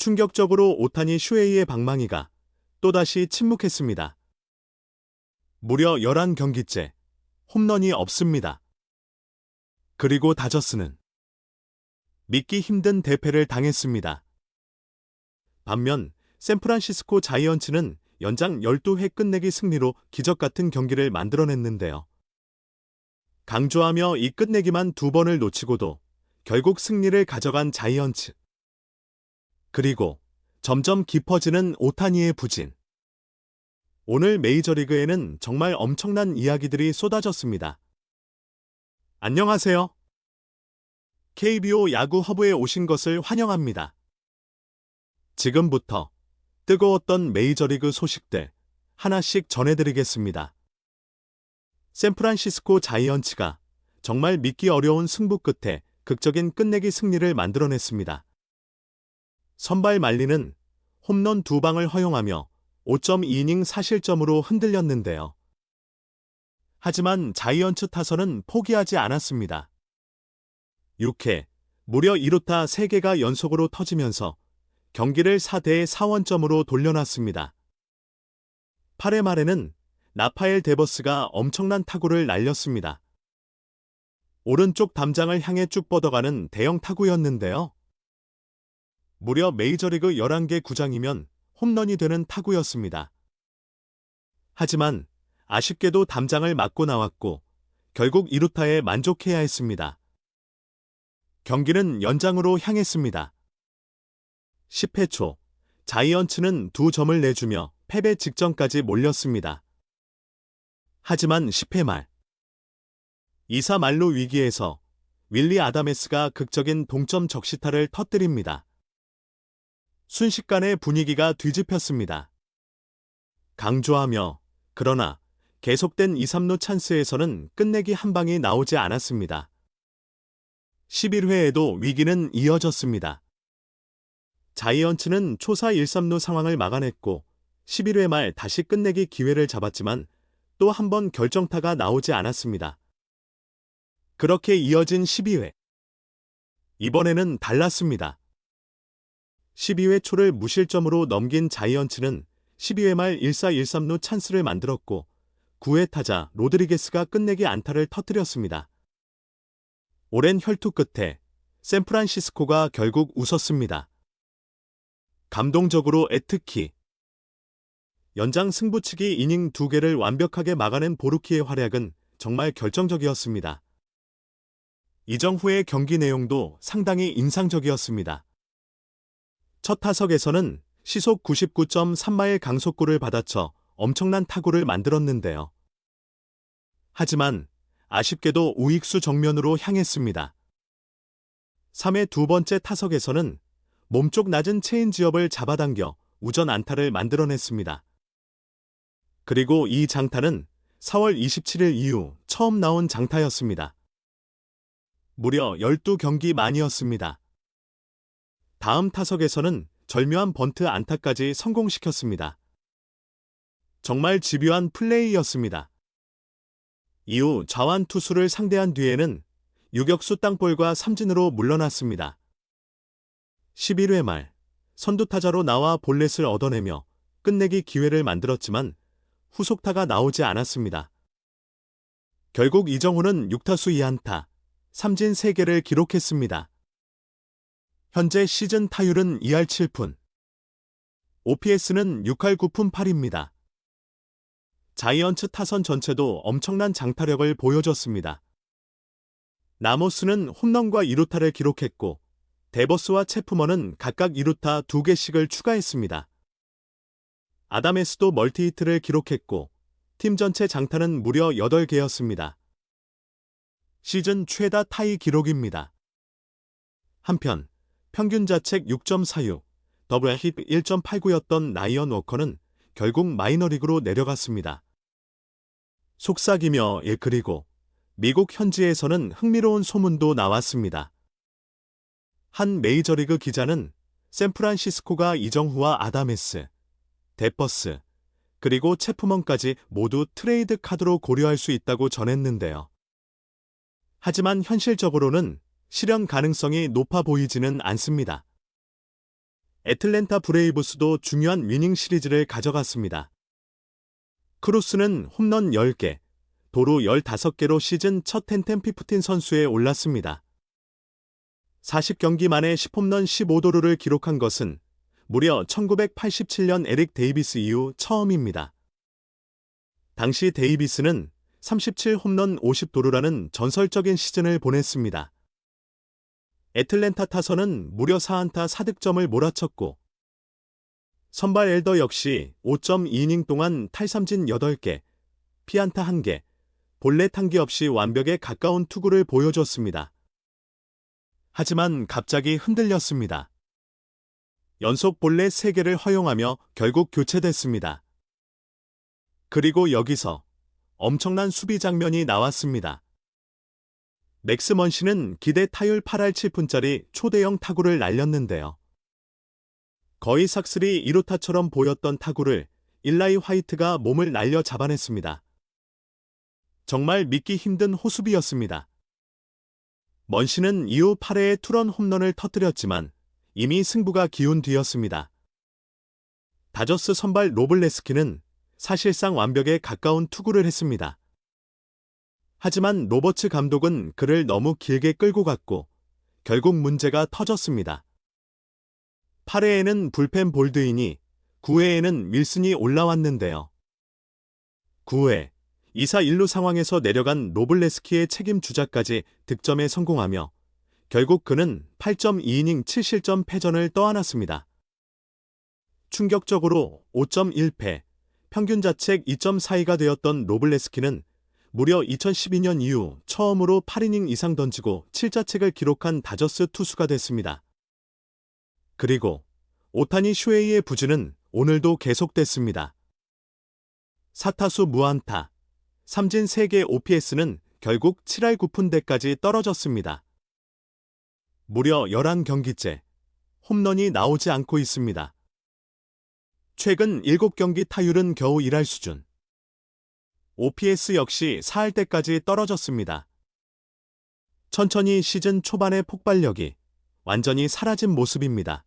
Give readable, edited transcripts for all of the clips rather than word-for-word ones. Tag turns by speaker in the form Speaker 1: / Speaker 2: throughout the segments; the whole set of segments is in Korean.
Speaker 1: 충격적으로 오타니 슈헤이의 방망이가 또다시 침묵했습니다. 무려 11경기째 홈런이 없습니다. 그리고 다저스는 믿기 힘든 대패를 당했습니다. 반면 샌프란시스코 자이언츠는 연장 12회 끝내기 승리로 기적같은 경기를 만들어냈는데요. 강조하며 이 끝내기만 2번을 놓치고도 결국 승리를 가져간 자이언츠. 그리고 점점 깊어지는 오타니의 부진. 오늘 메이저리그에는 정말 엄청난 이야기들이 쏟아졌습니다. 안녕하세요. KBO 야구 허브에 오신 것을 환영합니다. 지금부터 뜨거웠던 메이저리그 소식들 하나씩 전해드리겠습니다. 샌프란시스코 자이언츠가 정말 믿기 어려운 승부 끝에 극적인 끝내기 승리를 만들어냈습니다. 선발 말리는 홈런 2방을 허용하며 5.2이닝 사실점으로 흔들렸는데요. 하지만 자이언츠 타선은 포기하지 않았습니다. 6회 무려 2루타 3개가 연속으로 터지면서 경기를 4대 4원점으로 돌려놨습니다. 8회 말에는 라파엘 데버스가 엄청난 타구를 날렸습니다. 오른쪽 담장을 향해 쭉 뻗어가는 대형 타구였는데요. 무려 메이저리그 11개 구장이면 홈런이 되는 타구였습니다. 하지만 아쉽게도 담장을 맞고 나왔고 결국 2루타에 만족해야 했습니다. 경기는 연장으로 향했습니다. 10회 초 자이언츠는 2점을 내주며 패배 직전까지 몰렸습니다. 하지만 10회 말 2사 만루 위기에서 윌리 아다메스가 극적인 동점 적시타를 터뜨립니다. 순식간에 분위기가 뒤집혔습니다. 강조하며 그러나 계속된 2, 3루 찬스에서는 끝내기 한 방이 나오지 않았습니다. 11회에도 위기는 이어졌습니다. 자이언츠는 초사 1, 3루 상황을 막아냈고 11회 말 다시 끝내기 기회를 잡았지만 또 한 번 결정타가 나오지 않았습니다. 그렇게 이어진 12회. 이번에는 달랐습니다. 12회 초를 무실점으로 넘긴 자이언츠는 12회 말 1사 1, 3루 찬스를 만들었고 9회 타자 로드리게스가 끝내기 안타를 터뜨렸습니다. 오랜 혈투 끝에 샌프란시스코가 결국 웃었습니다. 감동적으로 애특히 연장 승부치기 이닝 2개를 완벽하게 막아낸 보루키의 활약은 정말 결정적이었습니다. 이정후의 경기 내용도 상당히 인상적이었습니다. 첫 타석에서는 시속 99.3마일 강속구를 받아쳐 엄청난 타구를 만들었는데요. 하지만 아쉽게도 우익수 정면으로 향했습니다. 3회 두 번째 타석에서는 몸쪽 낮은 체인지업을 잡아당겨 우전 안타를 만들어냈습니다. 그리고 이 장타는 4월 27일 이후 처음 나온 장타였습니다. 무려 12경기 만이었습니다. 다음 타석에서는 절묘한 번트 안타까지 성공시켰습니다. 정말 집요한 플레이였습니다. 이후 좌완 투수를 상대한 뒤에는 유격수 땅볼과 삼진으로 물러났습니다. 11회 말 선두타자로 나와 볼넷을 얻어내며 끝내기 기회를 만들었지만 후속타가 나오지 않았습니다. 결국 이정후는 6타수 2안타, 삼진 3개를 기록했습니다. 현재 시즌 타율은 2할 7푼, OPS는 6할 9푼 8입니다. 자이언츠 타선 전체도 엄청난 장타력을 보여줬습니다. 라모스는 홈런과 2루타를 기록했고 데버스와 체프먼은 각각 2루타 2개씩을 추가했습니다. 아다메스도 멀티히트를 기록했고 팀 전체 장타는 무려 8개였습니다. 시즌 최다 타이 기록입니다. 한편 평균 자책 6.46, 더블 힙 1.89였던 라이언 워커는 결국 마이너리그로 내려갔습니다. 속삭이며 그리고 미국 현지에서는 흥미로운 소문도 나왔습니다. 한 메이저리그 기자는 샌프란시스코가 이정후와 아다메스, 데버스, 그리고 체프먼까지 모두 트레이드 카드로 고려할 수 있다고 전했는데요. 하지만 현실적으로는 실현 가능성이 높아 보이지는 않습니다. 애틀랜타 브레이브스도 중요한 위닝 시리즈를 가져갔습니다. 크루스는 홈런 10개, 도루 15개로 시즌 첫 텐텐 피프틴 선수에 올랐습니다. 40경기 만에 10홈런 15도루를 기록한 것은 무려 1987년 에릭 데이비스 이후 처음입니다. 당시 데이비스는 37홈런 50도루라는 전설적인 시즌을 보냈습니다. 애틀랜타 타선은 무려 4안타 4득점을 몰아쳤고 선발 엘더 역시 5.2이닝 동안 탈삼진 8개, 피안타 1개, 볼넷 1개 없이 완벽에 가까운 투구를 보여줬습니다. 하지만 갑자기 흔들렸습니다. 연속 볼넷 3개를 허용하며 결국 교체됐습니다. 그리고 여기서 엄청난 수비 장면이 나왔습니다. 맥스 먼시는 기대 타율 8할 7푼짜리 초대형 타구를 날렸는데요. 거의 삭슬이 2루타처럼 보였던 타구를 일라이 화이트가 몸을 날려 잡아냈습니다. 정말 믿기 힘든 호수비였습니다. 먼시는 이후 8회에 투런 홈런을 터뜨렸지만 이미 승부가 기운 뒤였습니다. 다저스 선발 로블레스키는 사실상 완벽에 가까운 투구를 했습니다. 하지만 로버츠 감독은 그를 너무 길게 끌고 갔고 결국 문제가 터졌습니다. 8회에는 불펜 볼드인이, 9회에는 윌슨이 올라왔는데요. 9회, 2사 1루 상황에서 내려간 로블레스키의 책임 주자까지 득점에 성공하며 결국 그는 8.2이닝 7실점 패전을 떠안았습니다. 충격적으로 5.1패, 평균 자책 2.42가 되었던 로블레스키는 무려 2012년 이후 처음으로 8이닝 이상 던지고 7자책을 기록한 다저스 투수가 됐습니다. 그리고 오타니 쇼헤이의 부진은 오늘도 계속됐습니다. 4타수 무안타, 삼진 3개 OPS는 결국 7할 9푼대까지 떨어졌습니다. 무려 11경기째 홈런이 나오지 않고 있습니다. 최근 7경기 타율은 겨우 1할 수준. OPS 역시 4할대까지 떨어졌습니다. 천천히 시즌 초반의 폭발력이 완전히 사라진 모습입니다.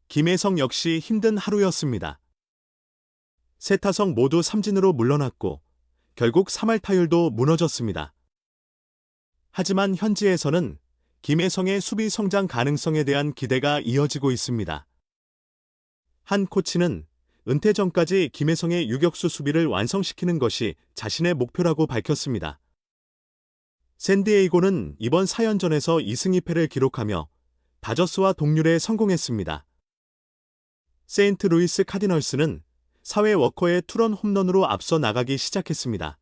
Speaker 1: 김혜성 역시 힘든 하루였습니다. 세 타석 모두 삼진으로 물러났고 결국 3할 타율도 무너졌습니다. 하지만 현지에서는 김혜성의 수비 성장 가능성에 대한 기대가 이어지고 있습니다. 한 코치는 은퇴 전까지 김혜성의 유격수 수비를 완성시키는 것이 자신의 목표라고 밝혔습니다. 샌디에이고는 이번 4연전에서 2승 2패를 기록하며 다저스와 동률에 성공했습니다. 세인트루이스 카디널스는 4회 워커의 투런 홈런으로 앞서 나가기 시작했습니다.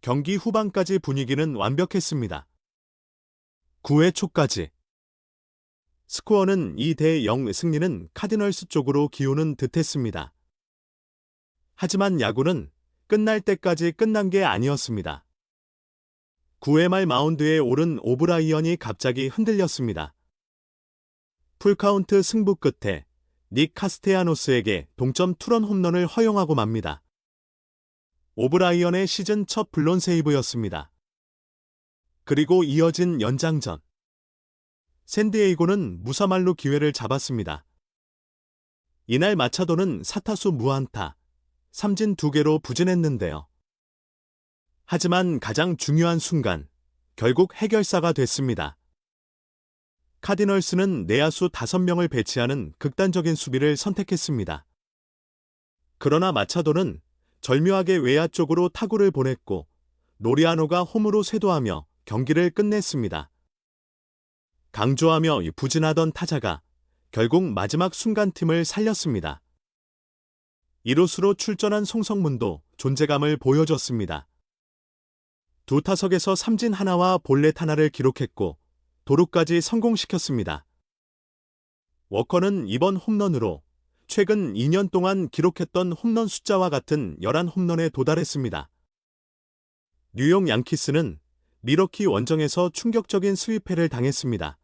Speaker 1: 경기 후반까지 분위기는 완벽했습니다. 9회 초까지 스코어는 2대0 승리는 카디널스 쪽으로 기우는 듯했습니다. 하지만 야구는 끝날 때까지 끝난 게 아니었습니다. 9회 말 마운드에 오른 오브라이언이 갑자기 흔들렸습니다. 풀카운트 승부 끝에 닉 카스테야노스에게 동점 투런 홈런을 허용하고 맙니다. 오브라이언의 시즌 첫 블론 세이브였습니다. 그리고 이어진 연장전. 샌디에이고는 무사말로 기회를 잡았습니다. 이날 마차도는 4타수 무안타, 삼진 2개로 부진했는데요. 하지만 가장 중요한 순간, 결국 해결사가 됐습니다. 카디널스는 내야수 5명을 배치하는 극단적인 수비를 선택했습니다. 그러나 마차도는 절묘하게 외야 쪽으로 타구를 보냈고 노리아노가 홈으로 쇄도하며 경기를 끝냈습니다. 강조하며 부진하던 타자가 결국 마지막 순간 팀을 살렸습니다. 이루수로 출전한 송성문도 존재감을 보여줬습니다. 두 타석에서 삼진 하나와 볼넷 하나를 기록했고 도루까지 성공시켰습니다. 워커는 이번 홈런으로 최근 2년 동안 기록했던 홈런 숫자와 같은 11홈런에 도달했습니다. 뉴욕 양키스는 미러키 원정에서 충격적인 스위패를 당했습니다.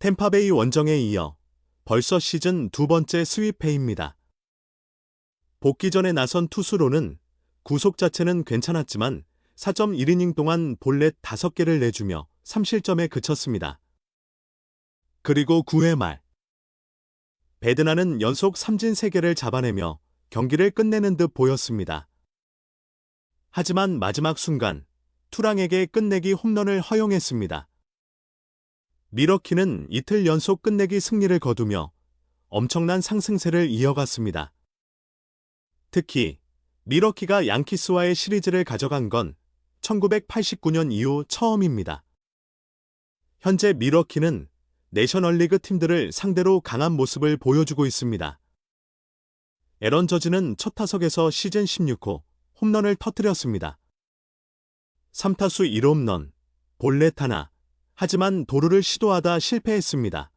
Speaker 1: 템파베이 원정에 이어 벌써 시즌 2번째 스위패입니다. 복귀 전에 나선 투수로는 구속 자체는 괜찮았지만 4.1이닝 동안 볼넷 5개를 내주며 3실점에 그쳤습니다. 그리고 9회 말 베드나는 연속 삼진 3개를 잡아내며 경기를 끝내는 듯 보였습니다. 하지만 마지막 순간 투랑에게 끝내기 홈런을 허용했습니다. 미러키는 이틀 연속 끝내기 승리를 거두며 엄청난 상승세를 이어갔습니다. 특히 미러키가 양키스와의 시리즈를 가져간 건 1989년 이후 처음입니다. 현재 미러키는 내셔널리그 팀들을 상대로 강한 모습을 보여주고 있습니다. 에런 저지는 첫 타석에서 시즌 16호 홈런을 터뜨렸습니다. 3타수 1홈런, 볼넷 하나, 하지만 도루를 시도하다 실패했습니다.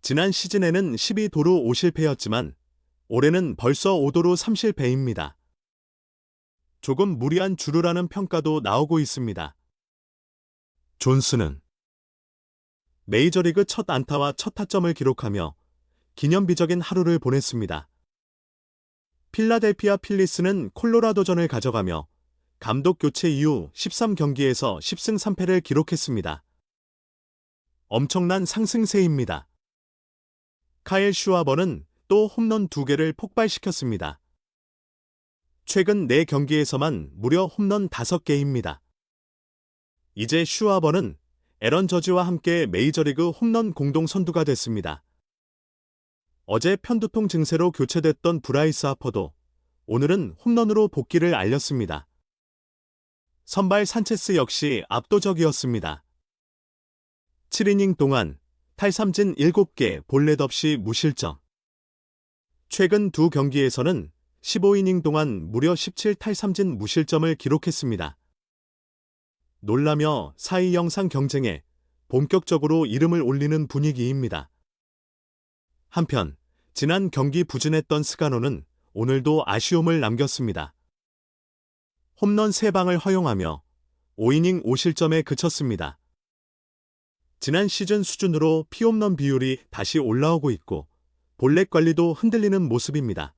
Speaker 1: 지난 시즌에는 12도루 5실패였지만 올해는 벌써 5도루 3실패입니다. 조금 무리한 주루라는 평가도 나오고 있습니다. 존스는 메이저리그 첫 안타와 첫 타점을 기록하며 기념비적인 하루를 보냈습니다. 필라델피아 필리스는 콜로라도전을 가져가며 감독 교체 이후 13경기에서 10승 3패를 기록했습니다. 엄청난 상승세입니다. 카일 슈와버는 또 홈런 2개를 폭발시켰습니다. 최근 4경기에서만 무려 홈런 5개입니다. 이제 슈와버는 에런 저지와 함께 메이저리그 홈런 공동 선두가 됐습니다. 어제 편두통 증세로 교체됐던 브라이스 하퍼도 오늘은 홈런으로 복귀를 알렸습니다. 선발 산체스 역시 압도적이었습니다. 7이닝 동안 탈삼진 7개, 볼넷 없이 무실점. 최근 2경기에서는 15이닝 동안 무려 17탈삼진 무실점을 기록했습니다. 놀라며 사이 영상 경쟁에 본격적으로 이름을 올리는 분위기입니다. 한편 지난 경기 부진했던 스가노는 오늘도 아쉬움을 남겼습니다. 홈런 3방을 허용하며 5이닝 5실점에 그쳤습니다. 지난 시즌 수준으로 피홈런 비율이 다시 올라오고 있고 볼넷 관리도 흔들리는 모습입니다.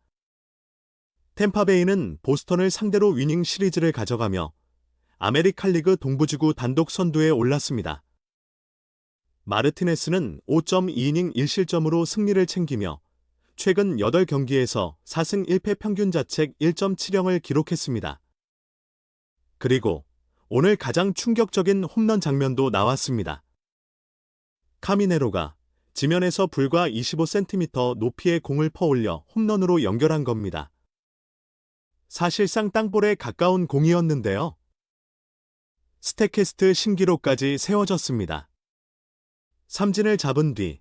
Speaker 1: 템파베이는 보스턴을 상대로 위닝 시리즈를 가져가며 아메리칸 리그 동부지구 단독 선두에 올랐습니다. 마르티네스는 5.2이닝 1실점으로 승리를 챙기며 최근 8경기에서 4승 1패 평균 자책 1.70을 기록했습니다. 그리고 오늘 가장 충격적인 홈런 장면도 나왔습니다. 카미네로가 지면에서 불과 25cm 높이의 공을 퍼올려 홈런으로 연결한 겁니다. 사실상 땅볼에 가까운 공이었는데요. 스태캐스트 신기록까지 세워졌습니다. 삼진을 잡은 뒤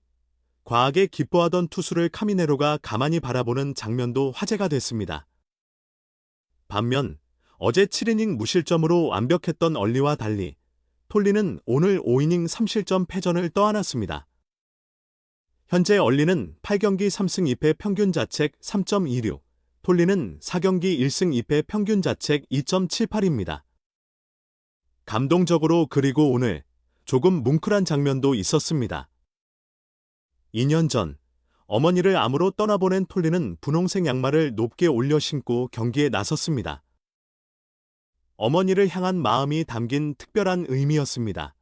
Speaker 1: 과하게 기뻐하던 투수를 카미네로가 가만히 바라보는 장면도 화제가 됐습니다. 반면 어제 7이닝 무실점으로 완벽했던 얼리와 달리 톨리는 오늘 5이닝 3실점 패전을 떠안았습니다. 현재 얼리는 8경기 3승 2패 평균 자책 3.26, 톨리는 4경기 1승 2패 평균 자책 2.78입니다. 감동적으로 그리고 오늘 조금 뭉클한 장면도 있었습니다. 2년 전 어머니를 암으로 떠나보낸 톨리는 분홍색 양말을 높게 올려 신고 경기에 나섰습니다. 어머니를 향한 마음이 담긴 특별한 의미였습니다.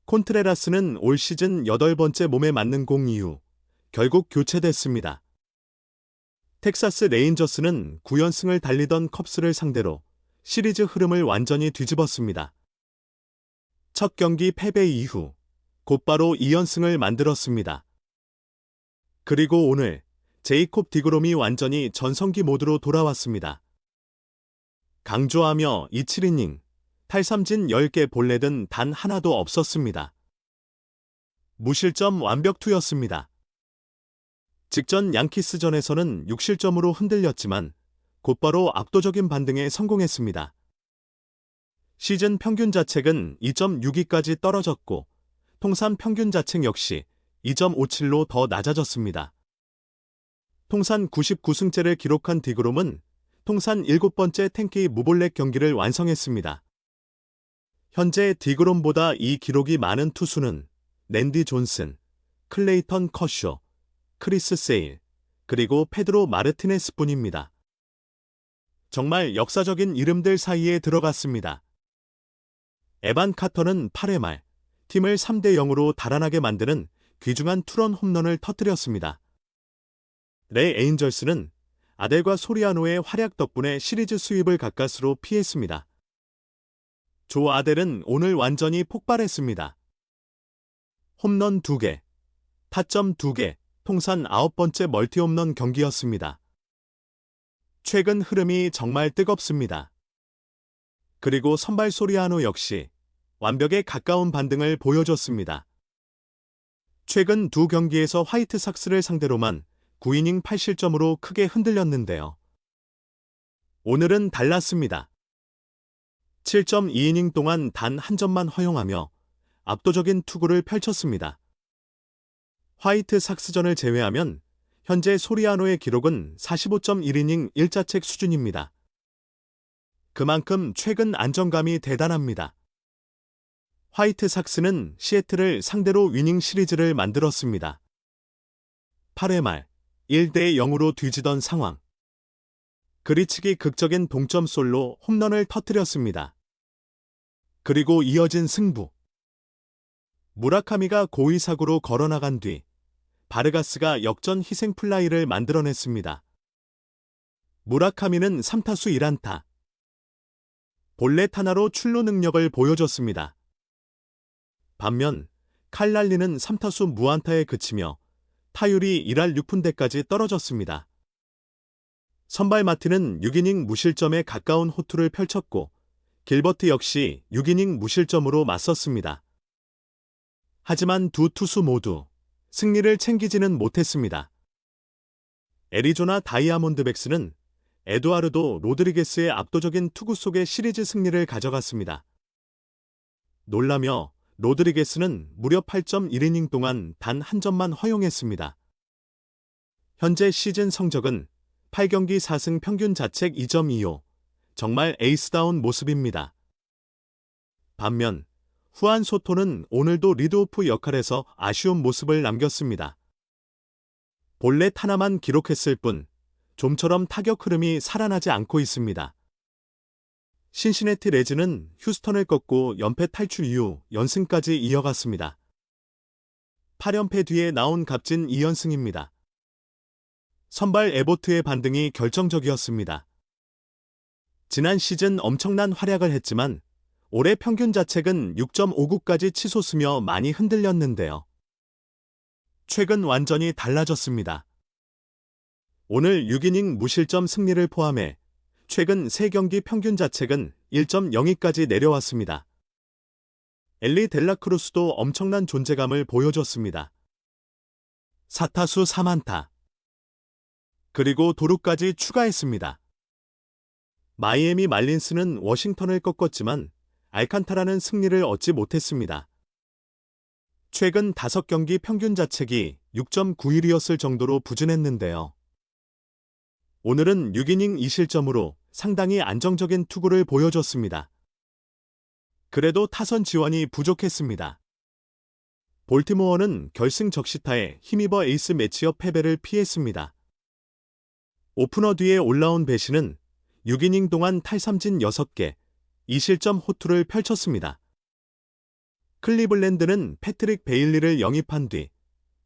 Speaker 1: 콘트레라스는 올 시즌 8번째 몸에 맞는 공 이후 결국 교체됐습니다. 텍사스 레인저스는 9연승을 달리던 컵스를 상대로 시리즈 흐름을 완전히 뒤집었습니다. 첫 경기 패배 이후 곧바로 2연승을 만들었습니다. 그리고 오늘 제이콥 디그롬이 완전히 전성기 모드로 돌아왔습니다. 강조하며 7이닝, 탈삼진 10개 볼넷은 단 하나도 없었습니다. 무실점 완벽투였습니다. 직전 양키스전에서는 6실점으로 흔들렸지만 곧바로 압도적인 반등에 성공했습니다. 시즌 평균 자책은 2.62까지 떨어졌고 통산 평균 자책 역시 2.57로 더 낮아졌습니다. 통산 99승째를 기록한 디그롬은 통산 7번째 텐키 무볼넷 경기를 완성했습니다. 현재 디그롬보다 이 기록이 많은 투수는 랜디 존슨, 클레이턴 커쇼, 크리스 세일, 그리고 페드로 마르티네스뿐입니다. 정말 역사적인 이름들 사이에 들어갔습니다. 에반 카터는 8회 말 팀을 3대 0으로 달아나게 만드는 귀중한 투런 홈런을 터뜨렸습니다. 레 에인절스는 아델과 소리아노의 활약 덕분에 시리즈 수입을 가까스로 피했습니다. 조 아델은 오늘 완전히 폭발했습니다. 홈런 2개, 타점 2개, 통산 9번째 멀티홈런 경기였습니다. 최근 흐름이 정말 뜨겁습니다. 그리고 선발 소리아노 역시 완벽에 가까운 반등을 보여줬습니다. 최근 두 경기에서 화이트삭스를 상대로만 9이닝 8실점으로 크게 흔들렸는데요. 오늘은 달랐습니다. 7.2이닝 동안 단 한 점만 허용하며 압도적인 투구를 펼쳤습니다. 화이트삭스전을 제외하면 현재 소리아노의 기록은 45.1이닝 1자책 수준입니다. 그만큼 최근 안정감이 대단합니다. 화이트삭스는 시애틀을 상대로 위닝 시리즈를 만들었습니다. 8회 말 1대 0으로 뒤지던 상황. 그리치기 극적인 동점 솔로 홈런을 터뜨렸습니다. 그리고 이어진 승부. 무라카미가 고의 사구로 걸어나간 뒤 바르가스가 역전 희생 플라이를 만들어냈습니다. 무라카미는 3타수 1안타. 볼넷 하나로 출루 능력을 보여줬습니다. 반면 칼날리는 3타수 무안타에 그치며 타율이 1할 6푼대까지 떨어졌습니다. 선발 마틴은 6이닝 무실점에 가까운 호투를 펼쳤고 길버트 역시 6이닝 무실점으로 맞섰습니다. 하지만 두 투수 모두 승리를 챙기지는 못했습니다. 애리조나 다이아몬드백스는 에두아르도 로드리게스의 압도적인 투구 속에 시리즈 승리를 가져갔습니다. 놀라며 로드리게스는 무려 8.1이닝 동안 단 한 점만 허용했습니다. 현재 시즌 성적은 8경기 4승 평균 자책 2.25, 정말 에이스다운 모습입니다. 반면 후안 소토는 오늘도 리드오프 역할에서 아쉬운 모습을 남겼습니다. 볼넷 하나만 기록했을 뿐 좀처럼 타격 흐름이 살아나지 않고 있습니다. 신시내티 레즈는 휴스턴을 꺾고 연패 탈출 이후 연승까지 이어갔습니다. 8연패 뒤에 나온 값진 2연승입니다. 선발 에보트의 반등이 결정적이었습니다. 지난 시즌 엄청난 활약을 했지만 올해 평균 자책은 6.59까지 치솟으며 많이 흔들렸는데요. 최근 완전히 달라졌습니다. 오늘 6이닝 무실점 승리를 포함해 최근 3경기 평균 자책은 1.02까지 내려왔습니다. 엘리 델라크루스도 엄청난 존재감을 보여줬습니다. 4타수 3안타. 그리고 도루까지 추가했습니다. 마이애미 말린스는 워싱턴을 꺾었지만 알칸타라는 승리를 얻지 못했습니다. 최근 5경기 평균 자책이 6.91이었을 정도로 부진했는데요. 오늘은 6이닝 2실점으로 상당히 안정적인 투구를 보여줬습니다. 그래도 타선 지원이 부족했습니다. 볼티모어는 결승 적시타에 힘입어 에이스 매치업 패배를 피했습니다. 오프너 뒤에 올라온 배시는 6이닝 동안 탈삼진 6개, 2실점 호투를 펼쳤습니다. 클리블랜드는 패트릭 베일리를 영입한 뒤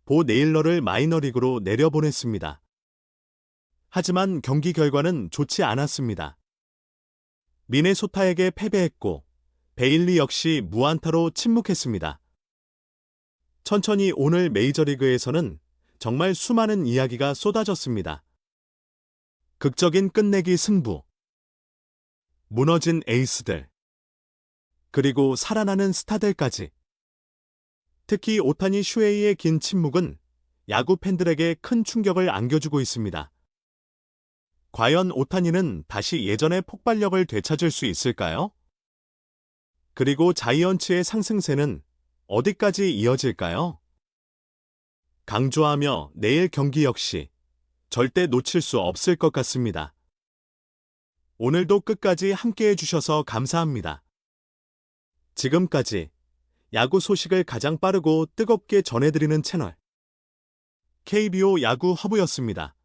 Speaker 1: 보 네일러를 마이너리그로 내려보냈습니다. 하지만 경기 결과는 좋지 않았습니다. 미네소타에게 패배했고 베일리 역시 무안타로 침묵했습니다. 천천히 오늘 메이저리그에서는 정말 수많은 이야기가 쏟아졌습니다. 극적인 끝내기 승부, 무너진 에이스들, 그리고 살아나는 스타들까지. 특히 오타니 슈에이의 긴 침묵은 야구 팬들에게 큰 충격을 안겨주고 있습니다. 과연 오타니는 다시 예전의 폭발력을 되찾을 수 있을까요? 그리고 자이언츠의 상승세는 어디까지 이어질까요? 강조하며 내일 경기 역시 절대 놓칠 수 없을 것 같습니다. 오늘도 끝까지 함께해 주셔서 감사합니다. 지금까지 야구 소식을 가장 빠르고 뜨겁게 전해드리는 채널 KBO 야구 허브였습니다.